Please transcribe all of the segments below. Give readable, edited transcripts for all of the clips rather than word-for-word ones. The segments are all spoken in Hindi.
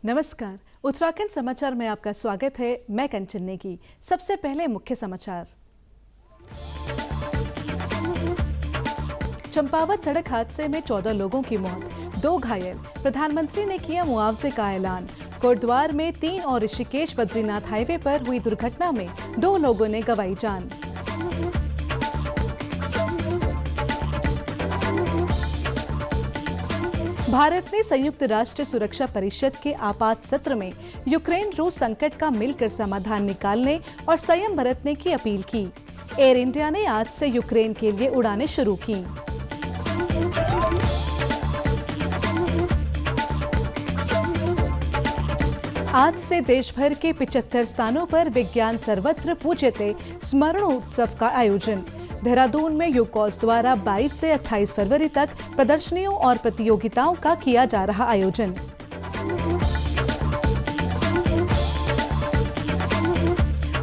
नमस्कार, उत्तराखंड समाचार में आपका स्वागत है। मैं कंचन नेगी। सबसे पहले मुख्य समाचार। चंपावत सड़क हादसे में 14 लोगों की मौत, 2 घायल। प्रधानमंत्री ने किया मुआवजे का ऐलान। कोटद्वार में 3 और ऋषिकेश बद्रीनाथ हाईवे पर हुई दुर्घटना में 2 लोगों ने गंवाई जान। भारत ने संयुक्त राष्ट्र सुरक्षा परिषद के आपात सत्र में यूक्रेन रूस संकट का मिलकर समाधान निकालने और संयम बरतने की अपील की। एयर इंडिया ने आज से यूक्रेन के लिए उड़ानें शुरू की। आज से देश भर के 75 स्थानों पर विज्ञान सर्वत्र पूज्यते स्मरण उत्सव का आयोजन। देहरादून में यूकॉस द्वारा 22 से 28 फरवरी तक प्रदर्शनियों और प्रतियोगिताओं का किया जा रहा आयोजन।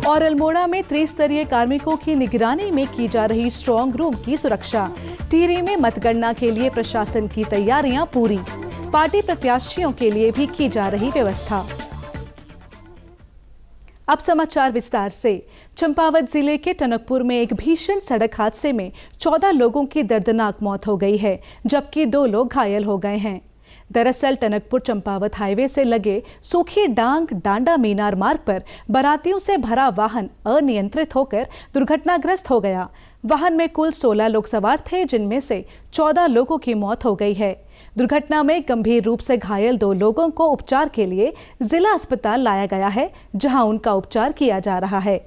और अल्मोड़ा में त्रिस्तरीय कार्मिकों की निगरानी में की जा रही स्ट्रांग रूम की सुरक्षा। टिहरी में मतगणना के लिए प्रशासन की तैयारियां पूरी। पार्टी प्रत्याशियों के लिए भी की जा रही व्यवस्था। अब समाचार विस्तार से। चंपावत जिले के टनकपुर में एक भीषण सड़क हादसे में 14 लोगों की दर्दनाक मौत हो गई है, जबकि 2 लोग घायल हो गए हैं। दरअसल टनकपुर चंपावत हाईवे से लगे सूखी डांग डांडा मीनार मार्ग पर बारातियों से भरा वाहन अनियंत्रित होकर दुर्घटनाग्रस्त हो गया। वाहन में कुल 16 लोग सवार थे, जिनमें से 14 लोगों की मौत हो गई है। दुर्घटना में गंभीर रूप से घायल 2 लोगों को उपचार के लिए जिला अस्पताल लाया गया है, जहां उनका उपचार किया जा रहा है।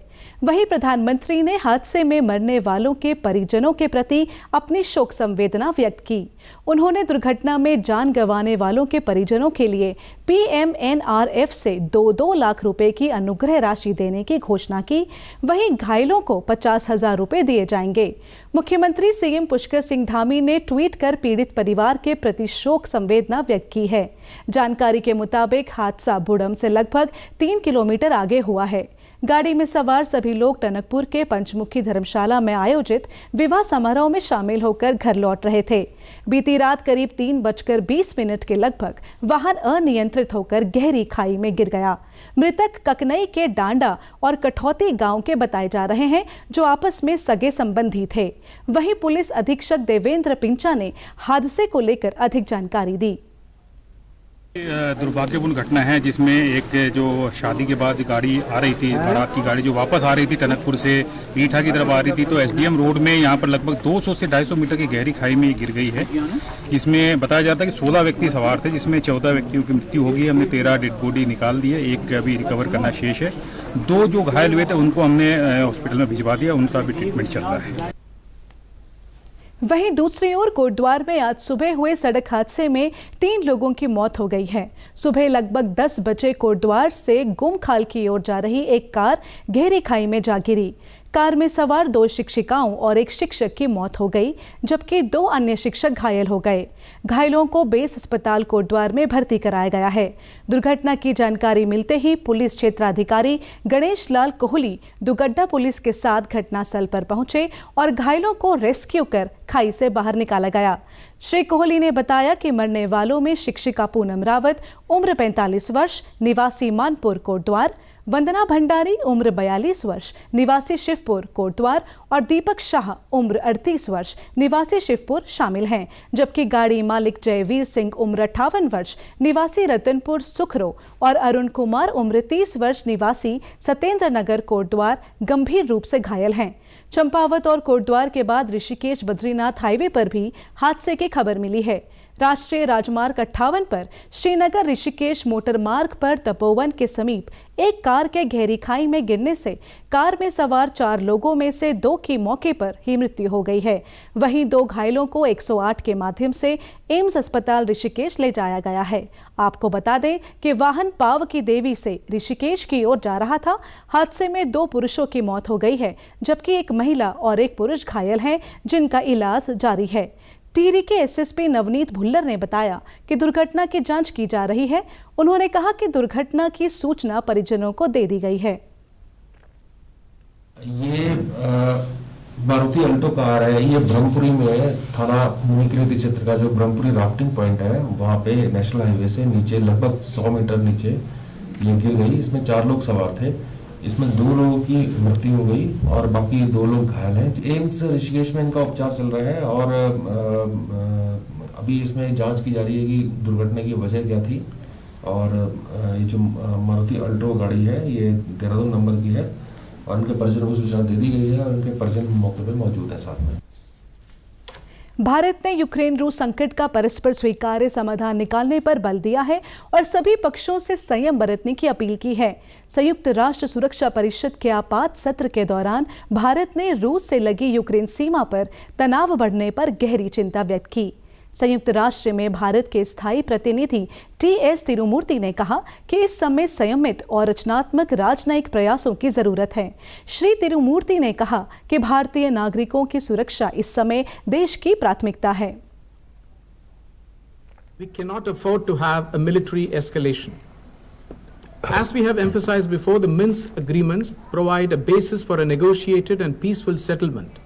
वहीं प्रधानमंत्री ने हादसे में मरने वालों के परिजनों के प्रति अपनी शोक संवेदना व्यक्त की। उन्होंने दुर्घटना में जान गंवाने वालों के परिजनों के लिए PMNRF से 2-2 लाख रुपए की अनुग्रह राशि देने की घोषणा की। वहीं घायलों को 50,000 रुपए दिए जाएंगे। मुख्यमंत्री CM पुष्कर सिंह धामी ने ट्वीट कर पीड़ित परिवार के प्रति शोक संवेदना व्यक्त की है। जानकारी के मुताबिक हादसा बुड़म से लगभग 3 किलोमीटर आगे हुआ है। गाड़ी में सवार सभी लोग टनकपुर के पंचमुखी धर्मशाला में आयोजित विवाह समारोह में शामिल होकर घर लौट रहे थे। बीती रात करीब 3:20 के लगभग वाहन अनियंत्रित होकर गहरी खाई में गिर गया। मृतक ककनई के डांडा और कठौती गांव के बताए जा रहे हैं, जो आपस में सगे संबंधी थे। वहीं पुलिस अधीक्षक देवेंद्र पिंचा ने हादसे को लेकर अधिक जानकारी दी। दुर्भाग्यपूर्ण घटना है, जिसमें एक जो शादी के बाद गाड़ी आ रही थी, बारात की गाड़ी जो वापस आ रही थी टनकपुर से ईटा की तरफ आ रही थी, तो SDM रोड में यहाँ पर लगभग 200 से 250 मीटर की गहरी खाई में गिर गई है। जिसमें बताया जाता है कि 16 व्यक्ति सवार थे, जिसमें 14 व्यक्तियों की मृत्यु हो गई। हमने 13 डेड बॉडी निकाल दी है, एक अभी रिकवर करना शेष है। 2 जो घायल हुए थे उनको हमने हॉस्पिटल में भिजवा दिया, उनका भी ट्रीटमेंट चल रहा है। वहीं दूसरी ओर कोटद्वार में आज सुबह हुए सड़क हादसे में 3 लोगों की मौत हो गई है। सुबह लगभग 10 बजे कोटद्वार से गुमखाल की ओर जा रही एक कार गहरी खाई में जा गिरी। कार में सवार 2 शिक्षिकाओं और एक शिक्षक की मौत हो गई, जबकि 2 अन्य शिक्षक घायल हो गए। घायलों को बेस अस्पताल कोटद्वार में भर्ती कराया गया है। दुर्घटना की जानकारी मिलते ही पुलिस क्षेत्राधिकारी गणेश लाल कोहली दुगड्डा पुलिस के साथ घटनास्थल पर पहुंचे और घायलों को रेस्क्यू कर खाई से बाहर निकाला गया। श्री कोहली ने बताया कि मरने वालों में शिक्षिका पूनम रावत उम्र 45 वर्ष निवासी मानपुर कोटद्वार, वंदना भंडारी उम्र 42 वर्ष निवासी शिवपुर कोटद्वार और दीपक शाह उम्र 38 वर्ष निवासी शिवपुर शामिल हैं, जबकि गाड़ी मालिक जयवीर सिंह उम्र 58 वर्ष निवासी रतनपुर सुखरो और अरुण कुमार उम्र 30 वर्ष निवासी सत्येंद्र नगर कोटद्वार गंभीर रूप से घायल हैं। चंपावत और कोटद्वार के बाद ऋषिकेश बद्रीनाथ हाईवे पर भी हादसे की खबर मिली है। राष्ट्रीय राजमार्ग 58 पर श्रीनगर ऋषिकेश मोटर मार्ग पर तपोवन के समीप एक कार के गहरी खाई में गिरने से कार में सवार 4 लोगों में से 2 की मौके पर ही मृत्यु हो गई है। वहीं 2 घायलों को 108 के माध्यम से एम्स अस्पताल ऋषिकेश ले जाया गया है। आपको बता दें कि वाहन पाव की देवी से ऋषिकेश की ओर जा रहा था। हादसे में 2 पुरुषों की मौत हो गई है, जबकि एक महिला और एक पुरुष घायल हैं, जिनका इलाज जारी है। टिहरी के SSP नवनीत भुल्लर ने बताया कि दुर्घटना की जांच की जा रही है। उन्होंने कहा कि दुर्घटना की सूचना परिजनों को दे दी गई है। ये मारुति अल्टो कार है, ये ब्रह्मपुरी में थाना मुनिकृति क्षेत्र का जो ब्रह्मपुरी राफ्टिंग पॉइंट है वहाँ पे नेशनल हाईवे से नीचे लगभग 100 मीटर नीचे ये गिर गई। इसमें 4 लोग सवार थे। इसमें 2 लोगों की मृत्यु हो गई और बाकी 2 लोग घायल हैं। एम्स ऋषिकेश में इनका उपचार चल रहा है और अभी इसमें जांच की जा रही है कि दुर्घटना की वजह क्या थी। और ये जो मारुति अल्टो गाड़ी है ये देहरादून नंबर की है और उनके परिजनों को सूचना दे दी गई है और उनके परिजन मौके पर मौजूद है साथ में। भारत ने यूक्रेन रूस संकट का परस्पर स्वीकार्य समाधान निकालने पर बल दिया है और सभी पक्षों से संयम बरतने की अपील की है। संयुक्त राष्ट्र सुरक्षा परिषद के आपात सत्र के दौरान भारत ने रूस से लगी यूक्रेन सीमा पर तनाव बढ़ने पर गहरी चिंता व्यक्त की। संयुक्त राष्ट्र में भारत के स्थायी प्रतिनिधि टी.एस. तिरुमूर्ति ने कहा कि इस समय संयमित और रचनात्मक राजनयिक प्रयासों की जरूरत है। श्री तिरुमूर्ति ने कहा कि भारतीय नागरिकों की सुरक्षा इस समय देश की प्राथमिकता है। We cannot afford to have a military escalation. As we have emphasized before, the Minsk agreements provide a basis for a negotiated and peaceful settlement,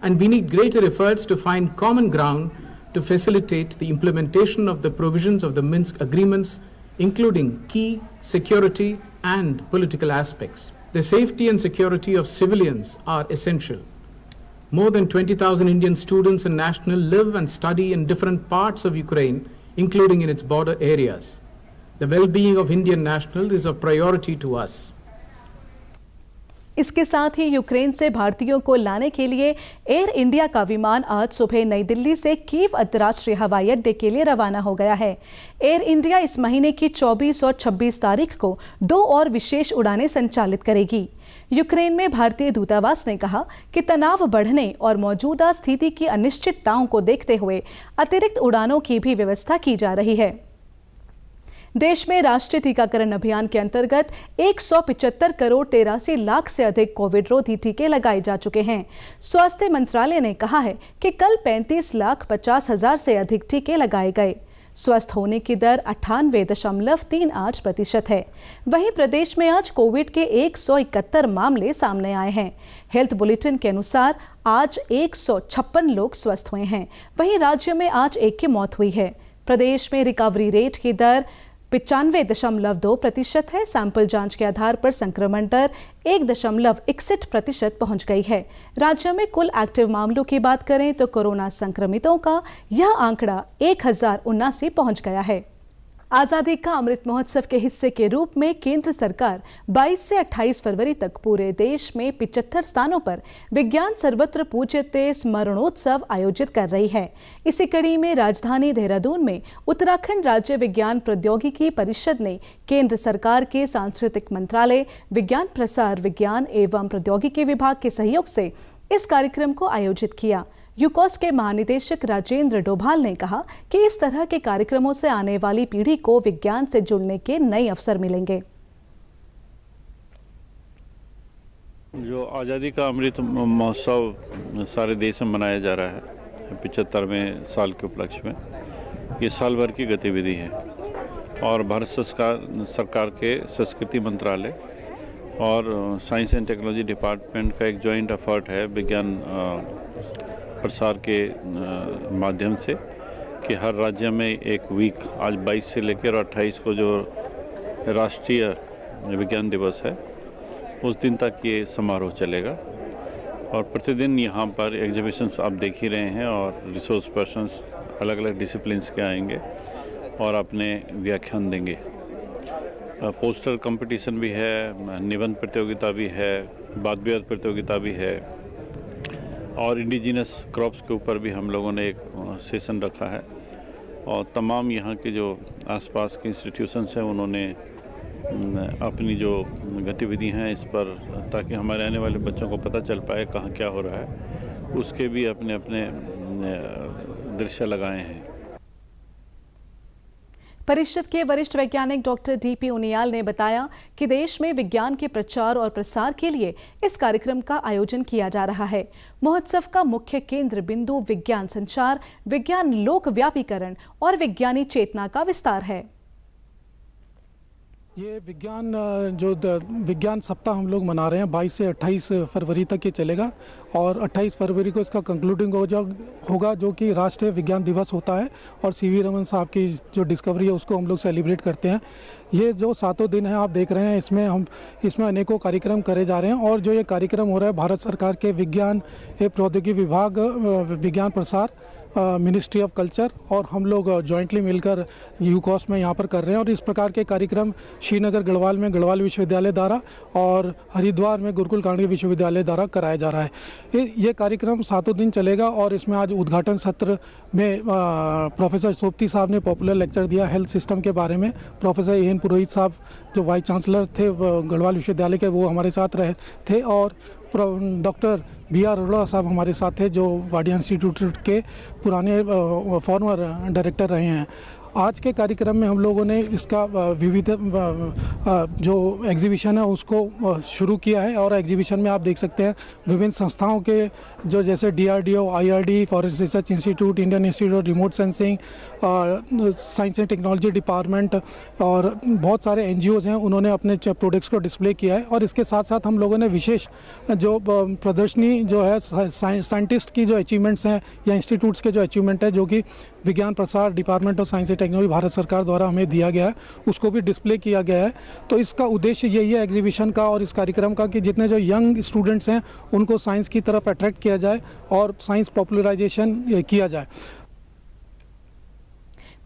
and we need greater efforts to find common ground to facilitate the implementation of the provisions of the Minsk agreements, including key security and political aspects. The safety and security of civilians are essential. More than 20,000 Indian students and nationals live and study in different parts of Ukraine, including in its border areas. The well-being of Indian nationals is of priority to us. इसके साथ ही यूक्रेन से भारतीयों को लाने के लिए एयर इंडिया का विमान आज सुबह नई दिल्ली से कीव अंतर्राष्ट्रीय हवाई अड्डे के लिए रवाना हो गया है। एयर इंडिया इस महीने की 24 और 26 तारीख को 2 और विशेष उड़ानें संचालित करेगी। यूक्रेन में भारतीय दूतावास ने कहा कि तनाव बढ़ने और मौजूदा स्थिति की अनिश्चितताओं को देखते हुए अतिरिक्त उड़ानों की भी व्यवस्था की जा रही है। देश में राष्ट्रीय टीकाकरण अभियान के अंतर्गत 175 करोड़ 83 लाख से अधिक कोविड रोधी टीके लगाए जा चुके हैं। स्वास्थ्य मंत्रालय ने कहा है कि कल 35,50,000 से अधिक टीके लगाए गए। स्वस्थ होने की दर 98.38% है। वहीं प्रदेश में आज कोविड के 171 मामले सामने आए हैं। हेल्थ बुलेटिन के अनुसार आज 156 लोग स्वस्थ हुए हैं। वहीं राज्य में आज 1 की मौत हुई है। प्रदेश में रिकवरी रेट की दर 95.2% है। सैंपल जांच के आधार पर संक्रमण दर 1.61% पहुंच गई है। राज्य में कुल एक्टिव मामलों की बात करें तो कोरोना संक्रमितों का यह आंकड़ा 1079 पहुंच गया है। आजादी का अमृत महोत्सव के हिस्से के रूप में केंद्र सरकार 22 से 28 फरवरी तक पूरे देश में 75 स्थानों पर विज्ञान सर्वत्र पूज्यते स्मरणोत्सव आयोजित कर रही है। इसी कड़ी में राजधानी देहरादून में उत्तराखंड राज्य विज्ञान प्रौद्योगिकी परिषद ने केंद्र सरकार के सांस्कृतिक मंत्रालय, विज्ञान प्रसार विज्ञान एवं प्रौद्योगिकी विभाग के सहयोग से इस कार्यक्रम को आयोजित किया। यूकॉस के महानिदेशक राजेंद्र डोभाल ने कहा कि इस तरह के कार्यक्रमों से आने वाली पीढ़ी को विज्ञान से जुड़ने के नए अवसर मिलेंगे। जो आज़ादी का अमृत महोत्सव सारे देश में मनाया जा रहा है 75वें साल के उपलक्ष्य में, ये साल भर की गतिविधि है और भारत सरकार के संस्कृति मंत्रालय और साइंस एंड टेक्नोलॉजी डिपार्टमेंट का एक जॉइंट एफर्ट है विज्ञान प्रसार के माध्यम से कि हर राज्य में एक वीक, आज 22 से लेकर 28 को जो राष्ट्रीय विज्ञान दिवस है उस दिन तक ये समारोह चलेगा और प्रतिदिन यहाँ पर एग्जीबिशंस आप देख ही रहे हैं और रिसोर्स पर्सन्स अलग अलग डिसिप्लिन्स के आएंगे और अपने व्याख्यान देंगे। पोस्टर कंपटीशन भी है, निबंध प्रतियोगिता भी है, वाद विवाद प्रतियोगिता भी है और इंडिजिनस क्रॉप्स के ऊपर भी हम लोगों ने एक सेशन रखा है और तमाम यहाँ के जो आसपास के इंस्टीट्यूशंस हैं उन्होंने अपनी जो गतिविधि हैं इस पर, ताकि हमारे आने वाले बच्चों को पता चल पाए कहाँ क्या हो रहा है, उसके भी अपने अपने दृश्य लगाए हैं। परिषद के वरिष्ठ वैज्ञानिक डॉक्टर डी.पी. उनियाल ने बताया कि देश में विज्ञान के प्रचार और प्रसार के लिए इस कार्यक्रम का आयोजन किया जा रहा है। महोत्सव का मुख्य केंद्र बिंदु विज्ञान संचार, विज्ञान लोक व्यापीकरण और विज्ञानी चेतना का विस्तार है। ये विज्ञान सप्ताह हम लोग मना रहे हैं 22 से 28 फरवरी तक ये चलेगा और 28 फरवरी को इसका कंक्लूडिंग होगा जो कि राष्ट्रीय विज्ञान दिवस होता है और सीवी रमन साहब की जो डिस्कवरी है उसको हम लोग सेलिब्रेट करते हैं। ये जो 7 दिन है आप देख रहे हैं इसमें अनेकों कार्यक्रम करे जा रहे हैं और जो ये कार्यक्रम हो रहा है भारत सरकार के विज्ञान एवं प्रौद्योगिकी विभाग विज्ञान प्रसार मिनिस्ट्री ऑफ कल्चर और हम लोग जॉइंटली मिलकर यूकॉस में यहाँ पर कर रहे हैं और इस प्रकार के कार्यक्रम श्रीनगर गढ़वाल में गढ़वाल विश्वविद्यालय द्वारा और हरिद्वार में गुरुकुल कांडी विश्वविद्यालय द्वारा कराया जा रहा है। ये कार्यक्रम 7 दिन चलेगा और इसमें आज उद्घाटन सत्र में प्रोफेसर सोपती साहब ने पॉपुलर लेक्चर दिया हेल्थ सिस्टम के बारे में। प्रोफेसर एन पुरोहित साहब जो वाइस चांसलर थे गढ़वाल विश्वविद्यालय के, वो हमारे साथ रहे थे और डॉक्टर BR अरोड़ा साहब हमारे साथ थे जो वाडिया इंस्टीट्यूट के पुराने फॉर्मर डायरेक्टर रहे हैं। आज के कार्यक्रम में हम लोगों ने इसका विविध जो एग्जीबिशन है उसको शुरू किया है और एग्जीबिशन में आप देख सकते हैं विभिन्न संस्थाओं के जो जैसे DRDO, IRD, forest research institute, Indian institute of remote sensing, science and technology department और बहुत सारे NGOs हैं, उन्होंने अपने प्रोडक्ट्स को डिस्प्ले किया है। और इसके साथ साथ हम लोगों ने विशेष जो प्रदर्शनी जो है साइंटिस्ट की जो अचीवमेंट्स हैं या इंस्टीट्यूट्स के जो अचीवमेंट है जो कि विज्ञान प्रसार department of science and technology Bharat सरकार द्वारा हमें दिया गया है उसको भी डिस्प्ले किया गया है। तो इसका उद्देश्य यही है एग्जीबिशन का और इस कार्यक्रम का कि जितने जो यंग स्टूडेंट्स हैं उनको साइंस की तरफ अट्रैक्ट किया जाए और साइंस पॉपुलराइजेशन किया जाए।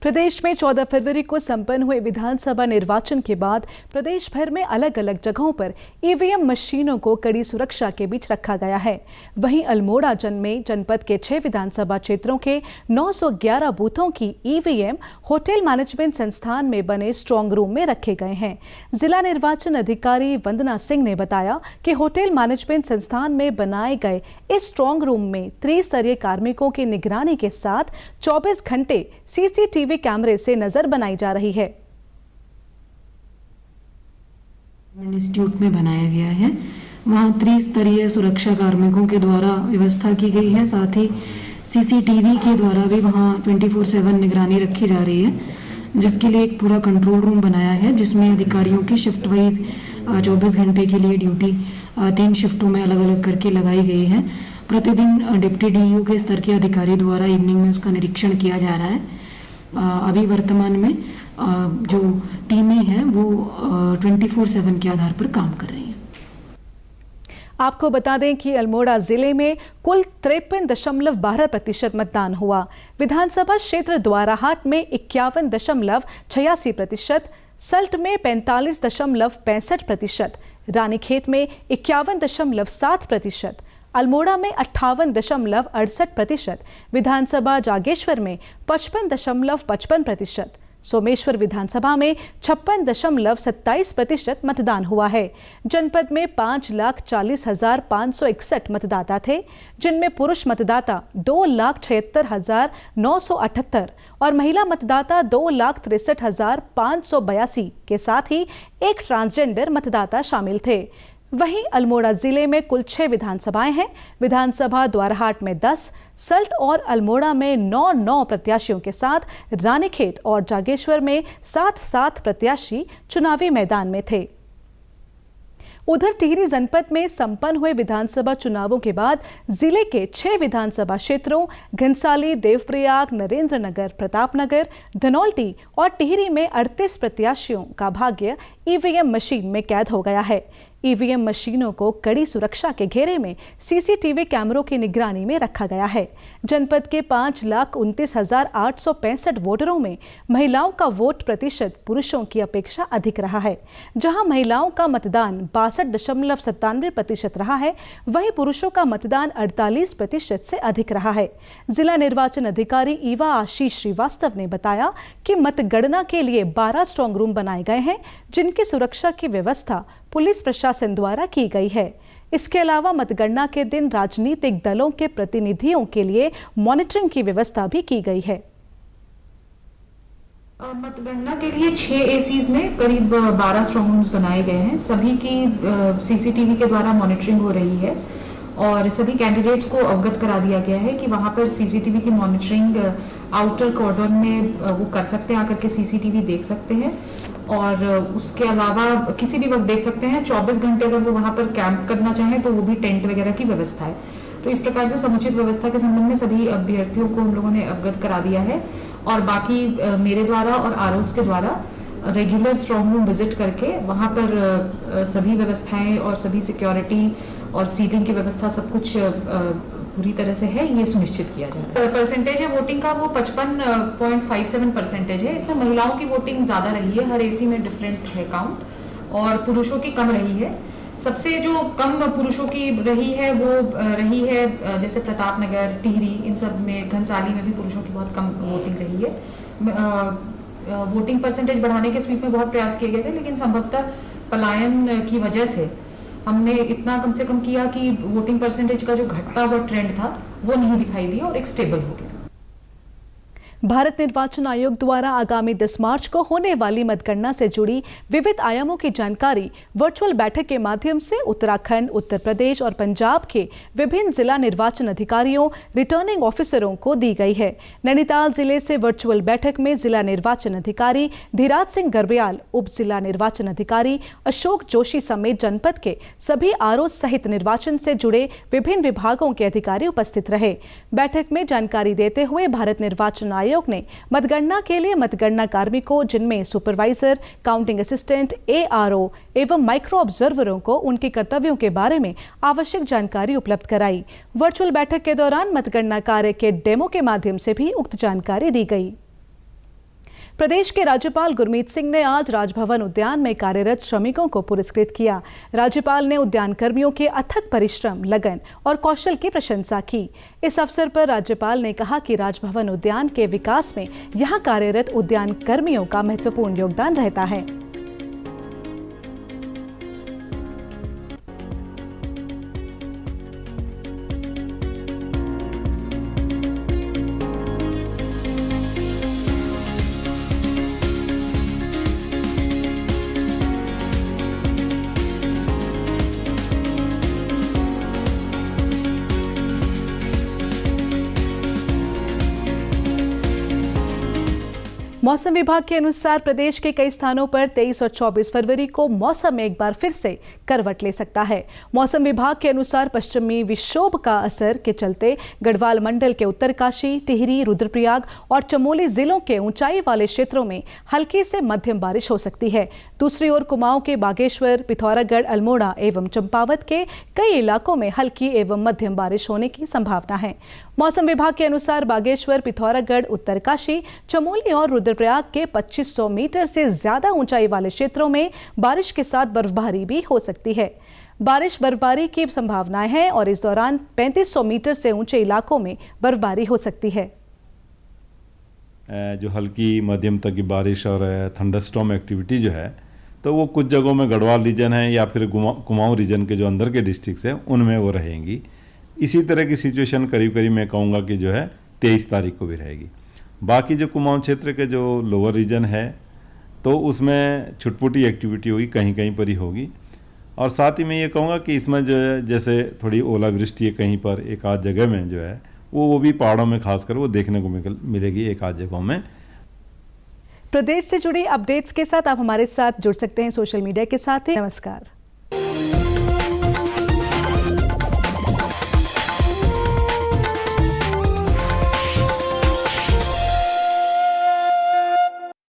प्रदेश में 14 फरवरी को संपन्न हुए विधानसभा निर्वाचन के बाद प्रदेश भर में अलग अलग जगहों पर ईवीएम मशीनों को कड़ी सुरक्षा के बीच रखा गया है। वहीं अल्मोड़ा में जनपद के 6 विधानसभा क्षेत्रों के 911 बूथों की ईवीएम होटल मैनेजमेंट संस्थान में बने स्ट्रांग रूम में रखे गए हैं। जिला निर्वाचन अधिकारी वंदना सिंह ने बताया कि होटल मैनेजमेंट संस्थान में बनाए गए इस स्ट्रांग रूम में त्रिस्तरीय कार्मिकों की निगरानी के साथ 24 घंटे CCTV कैमरे से नजर बनाई जा रही है। इंस्टीट्यूट में बनाया गया है, वहाँ त्रिस्तरीय सुरक्षा कार्मिकों के द्वारा व्यवस्था की गई है। साथ ही CCTV के द्वारा भी वहाँ 24/7 निगरानी रखी जा रही है, जिसके लिए एक पूरा कंट्रोल रूम बनाया है जिसमें अधिकारियों की शिफ्ट वाइज 24 घंटे के लिए ड्यूटी 3 शिफ्टों में अलग अलग करके लगाई गई है। प्रतिदिन डिप्टी DEO के स्तर के अधिकारी द्वारा इवनिंग में उसका निरीक्षण किया जा रहा है। अभी वर्तमान में जो टीमें हैं वो 24/7 के आधार पर काम कर रही हैं। आपको बता दें कि अल्मोड़ा जिले में कुल 53.12% मतदान हुआ। विधानसभा क्षेत्र द्वाराहाट में 51.86%, सल्ट में 45.65%, रानीखेत में 51.7%, अल्मोड़ा में 58.68%, विधानसभा जागेश्वर में 55.55%, सोमेश्वर विधानसभा में 56.27% मतदान हुआ है। जनपद में 5,40,561 मतदाता थे, जिनमें पुरुष मतदाता 2,76,978 और महिला मतदाता 2,63,582 के साथ ही एक ट्रांसजेंडर मतदाता शामिल थे। वहीं अल्मोड़ा जिले में कुल 6 विधानसभाएं हैं। विधानसभा द्वाराहाट में 10, सल्ट और अल्मोड़ा में 9 प्रत्याशियों के साथ रानीखेत और जागेश्वर में 7 प्रत्याशी चुनावी मैदान में थे। उधर टिहरी जनपद में संपन्न हुए विधानसभा चुनावों के बाद जिले के 6 विधानसभा क्षेत्रों घनसाली, देवप्रयाग, नरेंद्रनगर, प्रतापनगर, धनौल्टी और टिहरी में 38 प्रत्याशियों का भाग्य ईवीएम मशीन में कैद हो गया है। ईवीएम मशीनों को कड़ी सुरक्षा के घेरे में CCTV कैमरों की निगरानी में रखा गया है। जनपद के 5,29,865 वोटरों में महिलाओं का वोट प्रतिशत पुरुषों की अपेक्षा अधिक रहा है। जहां महिलाओं का मतदान 62.97% रहा है, वहीं पुरुषों का मतदान 48% से अधिक रहा है। जिला निर्वाचन अधिकारी ईवा आशीष श्रीवास्तव ने बताया कि मतगणना के लिए 12 स्ट्रांग रूम बनाए गए हैं, जिनकी सुरक्षा की व्यवस्था पुलिस प्रशासन द्वारा की गई है। इसके अलावा मतगणना के दिन राजनीतिक दलों के प्रतिनिधियों के लिए मॉनिटरिंग की व्यवस्था भी की गई है। मतगणना के लिए 6 ACs में करीब 12 स्ट्रांग रूम्स बनाए गए हैं। सभी की CCTV के द्वारा मॉनिटरिंग हो रही है और सभी कैंडिडेट्स को अवगत करा दिया गया है कि वहां पर CCTV की मॉनिटरिंग आउटर कॉर्डन में वो कर सकते हैं, आकर के CCTV देख सकते हैं। और उसके अलावा किसी भी वक्त देख सकते हैं, 24 घंटे अगर वो वहाँ पर कैंप करना चाहें तो वो भी टेंट वगैरह की व्यवस्था है। तो इस प्रकार से समुचित व्यवस्था के संबंध में सभी अभ्यर्थियों को हम लोगों ने अवगत करा दिया है और बाकी मेरे द्वारा और आरओस के द्वारा रेगुलर स्ट्रॉन्ग रूम विजिट करके वहाँ पर सभी व्यवस्थाएं और सभी सिक्योरिटी और सीटिंग की व्यवस्था सब कुछ पूरी तरह से है, ये सुनिश्चित किया जा रहा है। परसेंटेज है वोटिंग का वो 55.57% है। इसमें महिलाओं की वोटिंग ज़्यादा रही है, हर एसी में डिफरेंट है काउंट, और पुरुषों की कम रही है। सबसे जो कम पुरुषों की रही है वो रही है जैसे प्रताप नगर, टिहरी, इन सब में, घनसाली में भी पुरुषों की बहुत कम वोटिंग रही है। वोटिंग परसेंटेज बढ़ाने के स्वीप में बहुत प्रयास किए गए थे, लेकिन संभवतः पलायन की वजह से हमने इतना कम से कम किया कि वोटिंग परसेंटेज का जो घटता हुआ ट्रेंड था वो नहीं दिखाई दिया और एक स्टेबल हो गया। भारत निर्वाचन आयोग द्वारा आगामी 10 मार्च को होने वाली मतगणना से जुड़ी विविध आयामों की जानकारी वर्चुअल बैठक के माध्यम से उत्तराखंड, उत्तर प्रदेश और पंजाब के विभिन्न जिला निर्वाचन अधिकारियों, रिटर्निंग ऑफिसरों को दी गई है। नैनीताल जिले से वर्चुअल बैठक में जिला निर्वाचन अधिकारी धीराज सिंह गर्ब्याल, उप जिला निर्वाचन अधिकारी अशोक जोशी समेत जनपद के सभी आरओ सहित निर्वाचन से जुड़े विभिन्न विभागों के अधिकारी उपस्थित रहे। बैठक में जानकारी देते हुए भारत निर्वाचन आयोग ने मतगणना के लिए मतगणना कार्मिकों, जिनमें सुपरवाइजर, काउंटिंग असिस्टेंट, एआरओ एवं माइक्रो ऑब्जर्वरों को उनके कर्तव्यों के बारे में आवश्यक जानकारी उपलब्ध कराई। वर्चुअल बैठक के दौरान मतगणना कार्य के डेमो के माध्यम से भी उक्त जानकारी दी गई। प्रदेश के राज्यपाल गुरमीत सिंह ने आज राजभवन उद्यान में कार्यरत श्रमिकों को पुरस्कृत किया। राज्यपाल ने उद्यान कर्मियों के अथक परिश्रम, लगन और कौशल की प्रशंसा की। इस अवसर पर राज्यपाल ने कहा कि राजभवन उद्यान के विकास में यहां कार्यरत उद्यान कर्मियों का महत्वपूर्ण योगदान रहता है। मौसम विभाग के अनुसार प्रदेश के कई स्थानों पर 23 और 24 फरवरी को मौसम में एक बार फिर से करवट ले सकता है। मौसम विभाग के अनुसार पश्चिमी विक्षोभ का असर के चलते गढ़वाल मंडल के उत्तरकाशी, टिहरी, रुद्रप्रयाग और चमोली जिलों के ऊंचाई वाले क्षेत्रों में हल्की से मध्यम बारिश हो सकती है। दूसरी ओर कुमाऊं के बागेश्वर, पिथौरागढ़, अल्मोड़ा एवं चंपावत के कई इलाकों में हल्की एवं मध्यम बारिश होने की संभावना है। मौसम विभाग के अनुसार बागेश्वर, पिथौरागढ़, उत्तरकाशी, चमोली और रुद्रप्रयाग के 2500 मीटर से ज्यादा ऊंचाई वाले क्षेत्रों में बारिश के साथ बर्फबारी भी हो सकती है। बारिश बर्फबारी की संभावनाएं हैं और इस दौरान 3500 मीटर से ऊंचे इलाकों में बर्फबारी हो सकती है। जो हल्की मध्यम तक की बारिश और थंडरस्टॉर्म एक्टिविटी जो है, तो वो कुछ जगहों में गढ़वाल रीजन है या फिर कुमाऊं रीजन के जो अंदर के डिस्ट्रिक्ट्स हैं उनमें वो रहेंगी। इसी तरह की सिचुएशन करीब करीब मैं कहूँगा कि जो है 23 तारीख को भी रहेगी। बाकी जो कुमाऊं क्षेत्र के जो लोअर रीजन है तो उसमें छुटपुटी एक्टिविटी होगी, कहीं कहीं पर ही होगी। और साथ ही मैं ये कहूँगा कि इसमें जो है जैसे थोड़ी ओलावृष्टि है कहीं पर एक आध जगह में जो है वो भी पहाड़ों में खासकर वो देखने को मिलेगी एक आध जगहों में। प्रदेश से जुड़ी अपडेट्स के साथ आप हमारे साथ जुड़ सकते हैं सोशल मीडिया के साथ ही। नमस्कार।